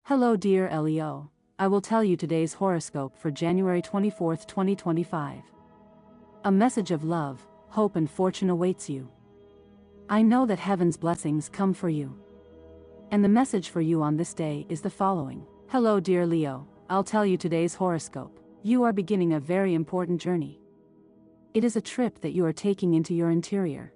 Hello dear Leo, I will tell you today's horoscope for January 24th, 2025. A message of love, hope and fortune awaits you. I know that heaven's blessings come for you. And the message for you on this day is the following. Hello dear Leo, I'll tell you today's horoscope. You are beginning a very important journey. It is a trip that you are taking into your interior.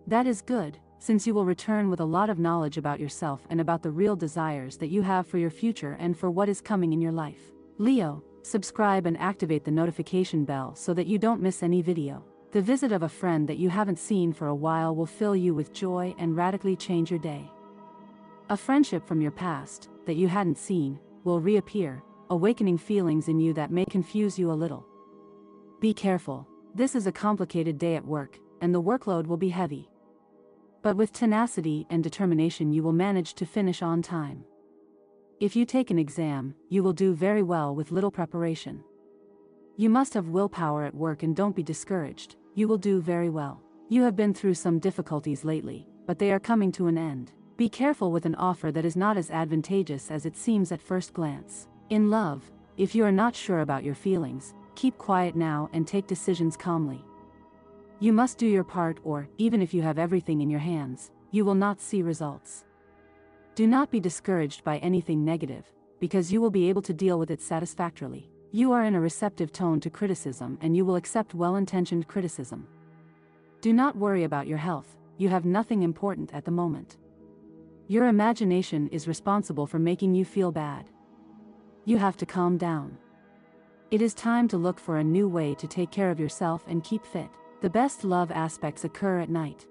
That is good, since you will return with a lot of knowledge about yourself and about the real desires that you have for your future and for what is coming in your life. Leo, subscribe and activate the notification bell so that you don't miss any video. The visit of a friend that you haven't seen for a while will fill you with joy and radically change your day. A friendship from your past, that you hadn't seen, will reappear, awakening feelings in you that may confuse you a little. Be careful, this is a complicated day at work, and the workload will be heavy. But with tenacity and determination you will manage to finish on time. If you take an exam, you will do very well with little preparation. You must have willpower at work and don't be discouraged, you will do very well. You have been through some difficulties lately, but they are coming to an end. Be careful with an offer that is not as advantageous as it seems at first glance. In love, if you are not sure about your feelings, keep quiet now and take decisions calmly. You must do your part, or, even if you have everything in your hands, you will not see results. Do not be discouraged by anything negative, because you will be able to deal with it satisfactorily. You are in a receptive tone to criticism and you will accept well-intentioned criticism. Do not worry about your health, you have nothing important at the moment. Your imagination is responsible for making you feel bad. You have to calm down. It is time to look for a new way to take care of yourself and keep fit. The best love aspects occur at night.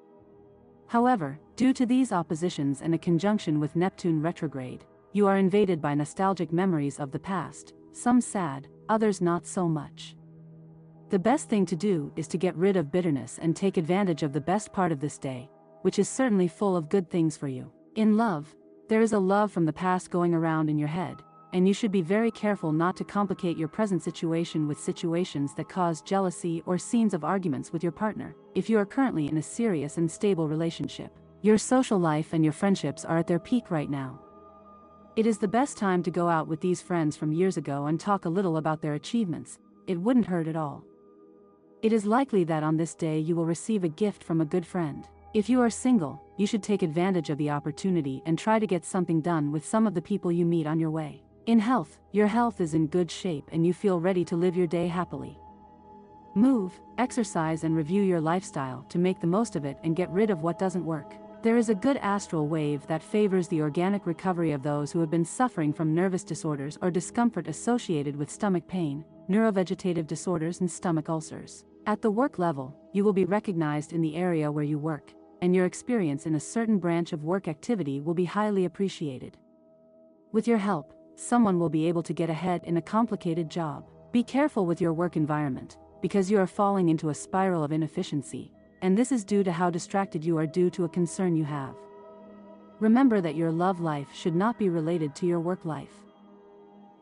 However, due to these oppositions and a conjunction with Neptune retrograde, you are invaded by nostalgic memories of the past, some sad, others not so much. The best thing to do is to get rid of bitterness and take advantage of the best part of this day, which is certainly full of good things for you. In love, there is a love from the past going around in your head, and you should be very careful not to complicate your present situation with situations that cause jealousy or scenes of arguments with your partner. If you are currently in a serious and stable relationship, your social life and your friendships are at their peak right now. It is the best time to go out with these friends from years ago and talk a little about their achievements. It wouldn't hurt at all. It is likely that on this day you will receive a gift from a good friend. If you are single, you should take advantage of the opportunity and try to get something done with some of the people you meet on your way. In health, your health is in good shape and you feel ready to live your day happily. Move, exercise and review your lifestyle to make the most of it and get rid of what doesn't work. There is a good astral wave that favors the organic recovery of those who have been suffering from nervous disorders or discomfort associated with stomach pain, neurovegetative disorders and stomach ulcers. At the work level, you will be recognized in the area where you work, and your experience in a certain branch of work activity will be highly appreciated. With your help, someone will be able to get ahead in a complicated job. Be careful with your work environment, because you are falling into a spiral of inefficiency, and this is due to how distracted you are due to a concern you have. Remember that your love life should not be related to your work life.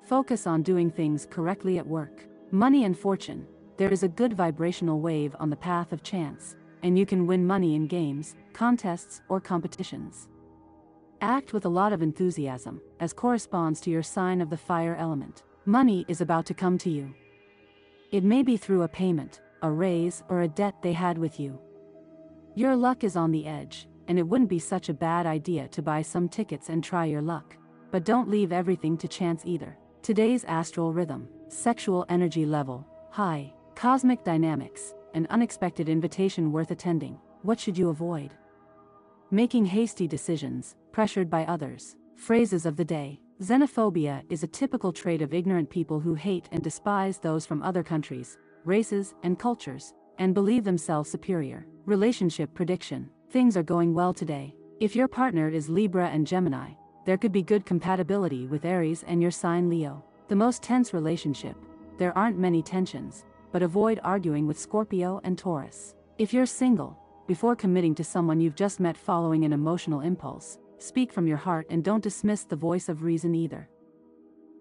Focus on doing things correctly at work. Money and fortune, there is a good vibrational wave on the path of chance, and you can win money in games, contests, or competitions. Act with a lot of enthusiasm, as corresponds to your sign of the fire element. Money is about to come to you. It may be through a payment, a raise, or a debt they had with you. Your luck is on the edge, and it wouldn't be such a bad idea to buy some tickets and try your luck. But don't leave everything to chance either. Today's astral rhythm, sexual energy level, high, cosmic dynamics, an unexpected invitation worth attending. What should you avoid? Making hasty decisions, pressured by others. Phrases of the day. Xenophobia is a typical trait of ignorant people who hate and despise those from other countries, races, and cultures, and believe themselves superior. Relationship prediction. Things are going well today. If your partner is Libra and Gemini, there could be good compatibility with Aries and your sign Leo. The most tense relationship. There aren't many tensions, but avoid arguing with Scorpio and Taurus. If you're single, before committing to someone you've just met following an emotional impulse, speak from your heart and don't dismiss the voice of reason either.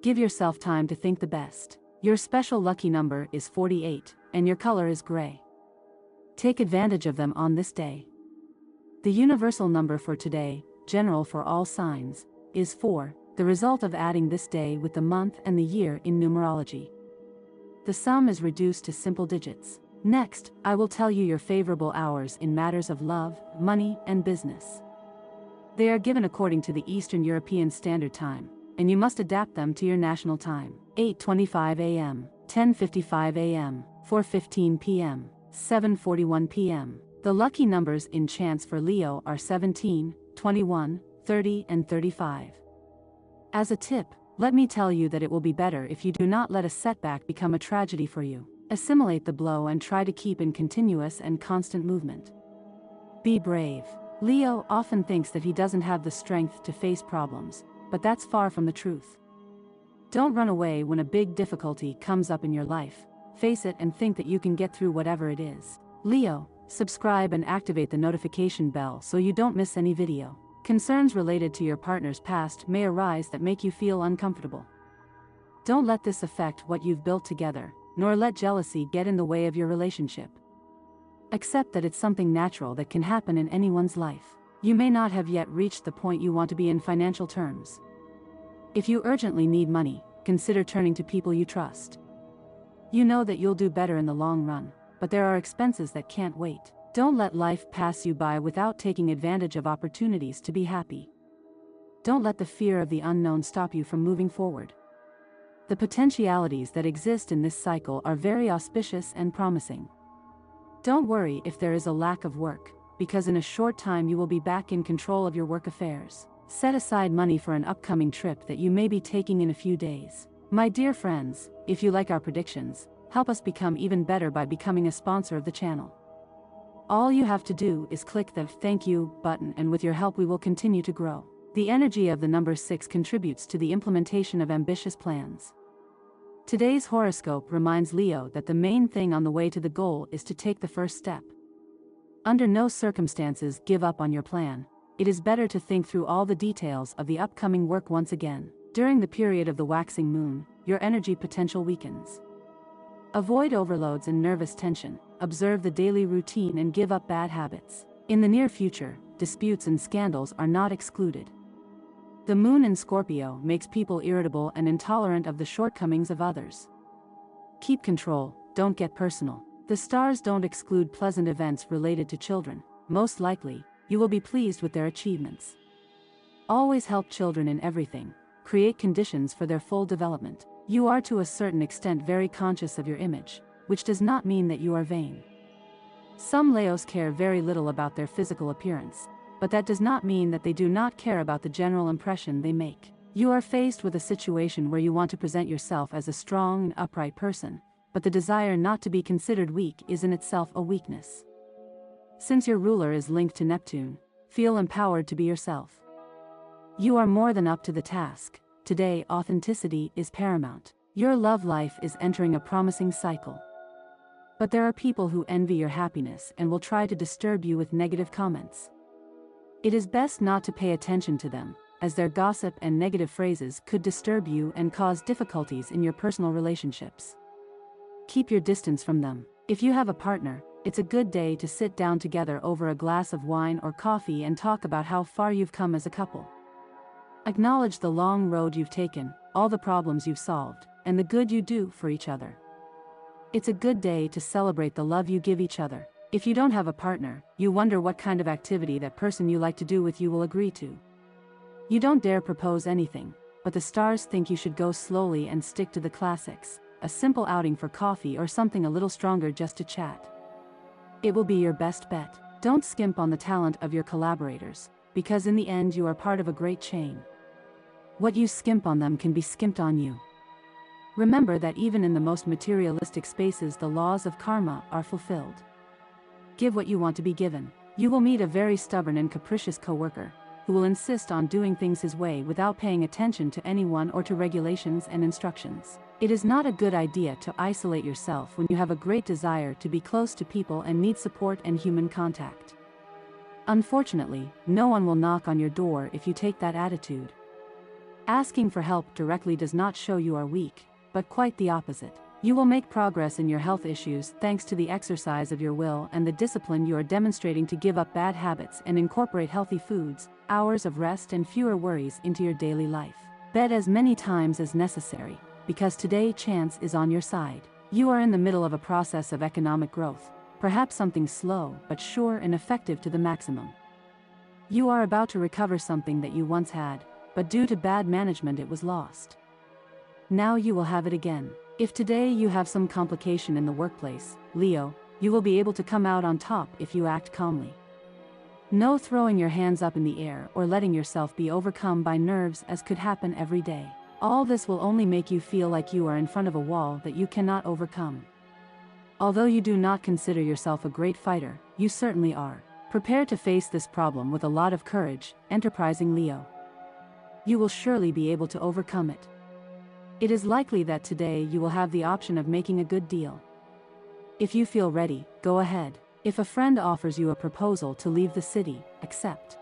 Give yourself time to think the best. Your special lucky number is 48, and your color is gray. Take advantage of them on this day. The universal number for today, general for all signs, is 4. the result of adding this day with the month and the year in numerology. The sum is reduced to simple digits. Next, I will tell you your favorable hours in matters of love, money, and business. They are given according to the Eastern European Standard Time, and you must adapt them to your national time. 8:25 a.m., 10:55 a.m., 4:15 p.m., 7:41 p.m. The lucky numbers in chance for Leo are 17, 21, 30, and 35. As a tip, let me tell you that it will be better if you do not let a setback become a tragedy for you. Assimilate the blow and try to keep in continuous and constant movement. Be brave. Leo often thinks that he doesn't have the strength to face problems, but that's far from the truth. Don't run away when a big difficulty comes up in your life. Face it and think that you can get through whatever it is. Leo, subscribe and activate the notification bell so you don't miss any video. Concerns related to your partner's past may arise that make you feel uncomfortable. Don't let this affect what you've built together, nor let jealousy get in the way of your relationship. Accept that it's something natural that can happen in anyone's life. You may not have yet reached the point you want to be in financial terms. If you urgently need money, consider turning to people you trust. You know that you'll do better in the long run, but there are expenses that can't wait. Don't let life pass you by without taking advantage of opportunities to be happy. Don't let the fear of the unknown stop you from moving forward. The potentialities that exist in this cycle are very auspicious and promising. Don't worry if there is a lack of work, because in a short time you will be back in control of your work affairs. Set aside money for an upcoming trip that you may be taking in a few days. My dear friends, if you like our predictions, help us become even better by becoming a sponsor of the channel. All you have to do is click the "Thank you" button, and with your help we will continue to grow. The energy of the number 6 contributes to the implementation of ambitious plans. Today's horoscope reminds Leo that the main thing on the way to the goal is to take the first step. Under no circumstances give up on your plan. It is better to think through all the details of the upcoming work once again. During the period of the waxing moon, your energy potential weakens. Avoid overloads and nervous tension, observe the daily routine and give up bad habits. In the near future, disputes and scandals are not excluded. The moon in Scorpio makes people irritable and intolerant of the shortcomings of others. Keep control, don't get personal. The stars don't exclude pleasant events related to children. Most likely, you will be pleased with their achievements. Always help children in everything. Create conditions for their full development. You are to a certain extent very conscious of your image, which does not mean that you are vain. Some Leos care very little about their physical appearance, but that does not mean that they do not care about the general impression they make. You are faced with a situation where you want to present yourself as a strong and upright person, but the desire not to be considered weak is in itself a weakness. Since your ruler is linked to Neptune, feel empowered to be yourself. You are more than up to the task. Today, authenticity is paramount. Your love life is entering a promising cycle. But there are people who envy your happiness and will try to disturb you with negative comments. It is best not to pay attention to them, as their gossip and negative phrases could disturb you and cause difficulties in your personal relationships. Keep your distance from them. If you have a partner, it's a good day to sit down together over a glass of wine or coffee and talk about how far you've come as a couple. Acknowledge the long road you've taken, all the problems you've solved, and the good you do for each other. It's a good day to celebrate the love you give each other. If you don't have a partner, you wonder what kind of activity that person you like to do with you will agree to. You don't dare propose anything, but the stars think you should go slowly and stick to the classics, a simple outing for coffee or something a little stronger just to chat. It will be your best bet. Don't skimp on the talent of your collaborators, because in the end you are part of a great chain. What you skimp on them can be skimped on you. Remember that even in the most materialistic spaces the laws of karma are fulfilled. Give what you want to be given. You will meet a very stubborn and capricious coworker, who will insist on doing things his way without paying attention to anyone or to regulations and instructions. It is not a good idea to isolate yourself when you have a great desire to be close to people and need support and human contact. Unfortunately, no one will knock on your door if you take that attitude. Asking for help directly does not show you are weak, but quite the opposite. You will make progress in your health issues thanks to the exercise of your will and the discipline you are demonstrating to give up bad habits and incorporate healthy foods, hours of rest and fewer worries into your daily life. Bet as many times as necessary, because today chance is on your side. You are in the middle of a process of economic growth, perhaps something slow but sure and effective to the maximum. You are about to recover something that you once had, but due to bad management it was lost. Now you will have it again. If today you have some complication in the workplace, Leo, you will be able to come out on top if you act calmly. No throwing your hands up in the air or letting yourself be overcome by nerves, as could happen every day. All this will only make you feel like you are in front of a wall that you cannot overcome. Although you do not consider yourself a great fighter, you certainly are. Prepare to face this problem with a lot of courage, enterprising Leo. You will surely be able to overcome it. It is likely that today you will have the option of making a good deal. If you feel ready, go ahead. If a friend offers you a proposal to leave the city, accept.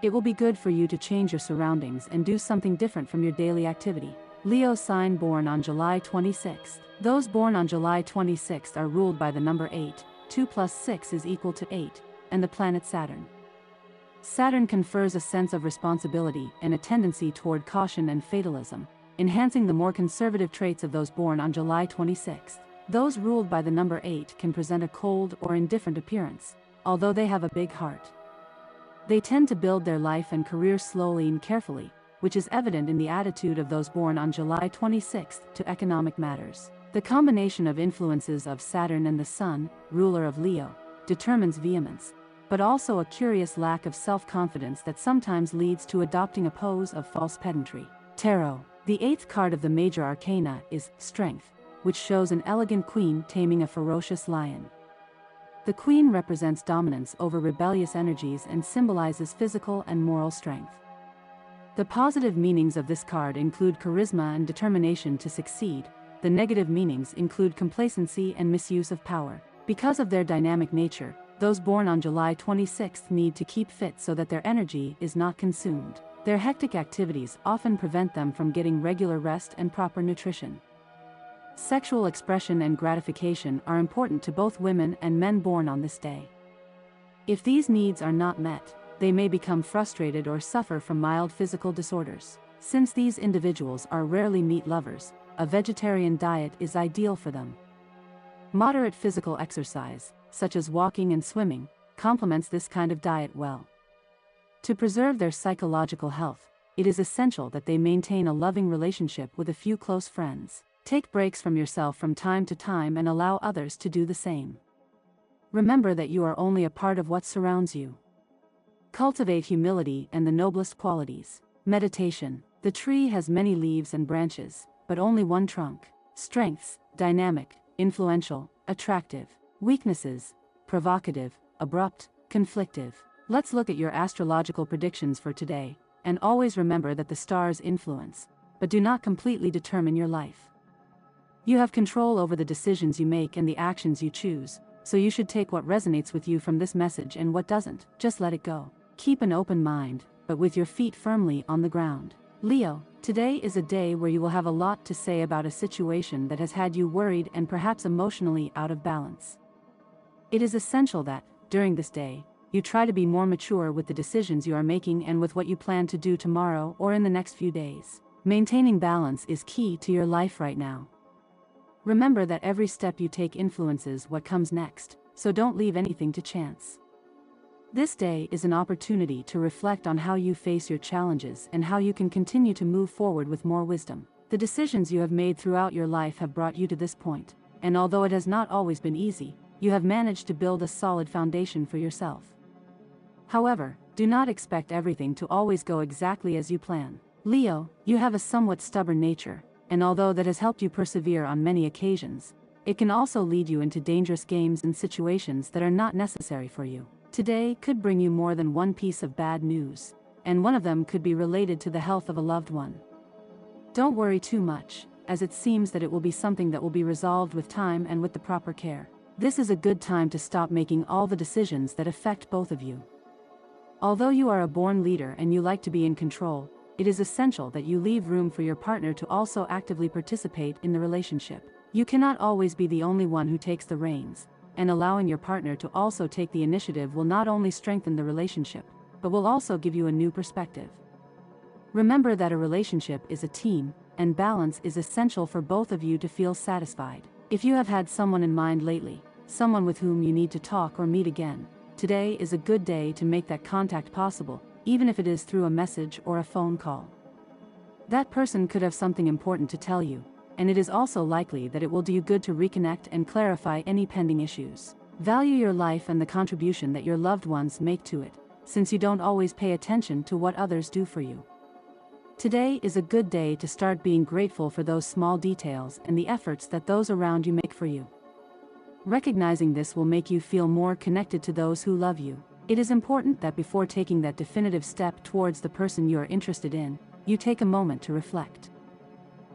It will be good for you to change your surroundings and do something different from your daily activity. Leo sign born on July 26th. Those born on July 26th are ruled by the number 8, 2 plus 6 is equal to 8, and the planet Saturn. Saturn confers a sense of responsibility and a tendency toward caution and fatalism, enhancing the more conservative traits of those born on July 26th. Those ruled by the number 8 can present a cold or indifferent appearance, although they have a big heart. They tend to build their life and career slowly and carefully, which is evident in the attitude of those born on July 26th to economic matters. The combination of influences of Saturn and the Sun, ruler of Leo, determines vehemence, but also a curious lack of self-confidence that sometimes leads to adopting a pose of false pedantry. Tarot. The 8th card of the major arcana is Strength, which shows an elegant queen taming a ferocious lion. The queen represents dominance over rebellious energies and symbolizes physical and moral strength. The positive meanings of this card include charisma and determination to succeed. The negative meanings include complacency and misuse of power. Because of their dynamic nature, those born on July 26th need to keep fit so that their energy is not consumed. Their hectic activities often prevent them from getting regular rest and proper nutrition. Sexual expression and gratification are important to both women and men born on this day. If these needs are not met, they may become frustrated or suffer from mild physical disorders. Since these individuals are rarely meat lovers, a vegetarian diet is ideal for them. Moderate physical exercise, such as walking and swimming, complements this kind of diet well. To preserve their psychological health, it is essential that they maintain a loving relationship with a few close friends. Take breaks from yourself from time to time and allow others to do the same. Remember that you are only a part of what surrounds you. Cultivate humility and the noblest qualities. Meditation. The tree has many leaves and branches, but only one trunk. Strengths: dynamic, influential, attractive. Weaknesses: provocative, abrupt, conflictive. Let's look at your astrological predictions for today, and always remember that the stars influence, but do not completely determine your life. You have control over the decisions you make and the actions you choose, so you should take what resonates with you from this message and what doesn't, just let it go. Keep an open mind, but with your feet firmly on the ground. Leo, today is a day where you will have a lot to say about a situation that has had you worried and perhaps emotionally out of balance. It is essential that, during this day, you try to be more mature with the decisions you are making and with what you plan to do tomorrow or in the next few days. Maintaining balance is key to your life right now. Remember that every step you take influences what comes next, so don't leave anything to chance. This day is an opportunity to reflect on how you face your challenges and how you can continue to move forward with more wisdom. The decisions you have made throughout your life have brought you to this point, and although it has not always been easy, you have managed to build a solid foundation for yourself. However, do not expect everything to always go exactly as you plan. Leo, you have a somewhat stubborn nature, and although that has helped you persevere on many occasions, it can also lead you into dangerous games and situations that are not necessary for you. Today could bring you more than one piece of bad news, and one of them could be related to the health of a loved one. Don't worry too much, as it seems that it will be something that will be resolved with time and with the proper care. This is a good time to stop making all the decisions that affect both of you. Although you are a born leader and you like to be in control, it is essential that you leave room for your partner to also actively participate in the relationship. You cannot always be the only one who takes the reins, and allowing your partner to also take the initiative will not only strengthen the relationship, but will also give you a new perspective. Remember that a relationship is a team, and balance is essential for both of you to feel satisfied. If you have had someone in mind lately, someone with whom you need to talk or meet again, today is a good day to make that contact possible, even if it is through a message or a phone call. That person could have something important to tell you, and it is also likely that it will do you good to reconnect and clarify any pending issues. Value your life and the contribution that your loved ones make to it, since you don't always pay attention to what others do for you. Today is a good day to start being grateful for those small details and the efforts that those around you make for you. Recognizing this will make you feel more connected to those who love you. It is important that before taking that definitive step towards the person you are interested in, you take a moment to reflect.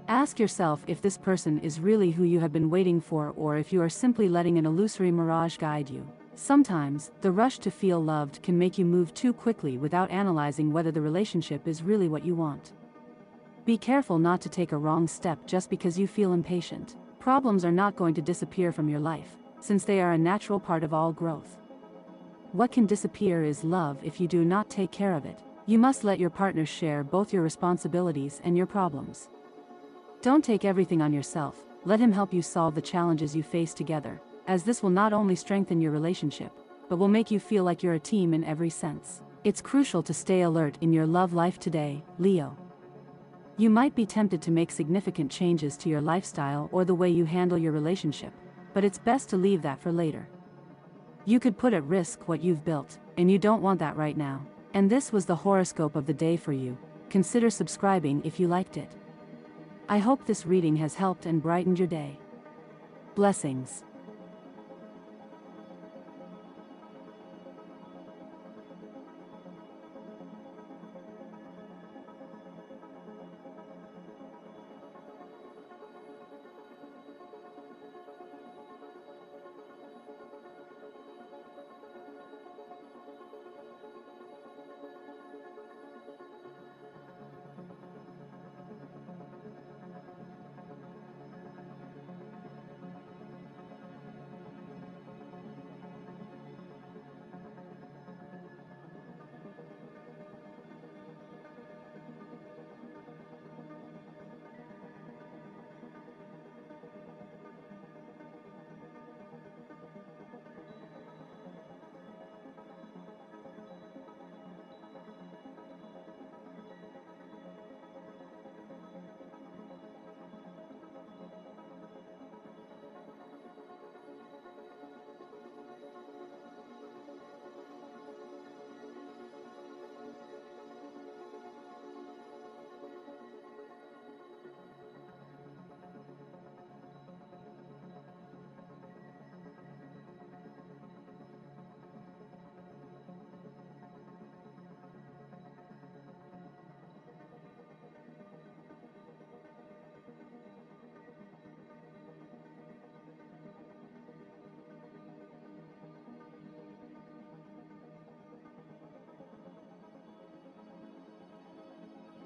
Ask yourself if this person is really who you have been waiting for, or if you are simply letting an illusory mirage guide you. Sometimes, the rush to feel loved can make you move too quickly without analyzing whether the relationship is really what you want. Be careful not to take a wrong step just because you feel impatient. Problems are not going to disappear from your life, since they are a natural part of all growth. What can disappear is love if you do not take care of it. You must let your partner share both your responsibilities and your problems. Don't take everything on yourself, let him help you solve the challenges you face together, as this will not only strengthen your relationship, but will make you feel like you're a team in every sense. It's crucial to stay alert in your love life today, Leo. You might be tempted to make significant changes to your lifestyle or the way you handle your relationship, but it's best to leave that for later. You could put at risk what you've built, and you don't want that right now. And this was the horoscope of the day for you. Consider subscribing if you liked it. I hope this reading has helped and brightened your day. Blessings.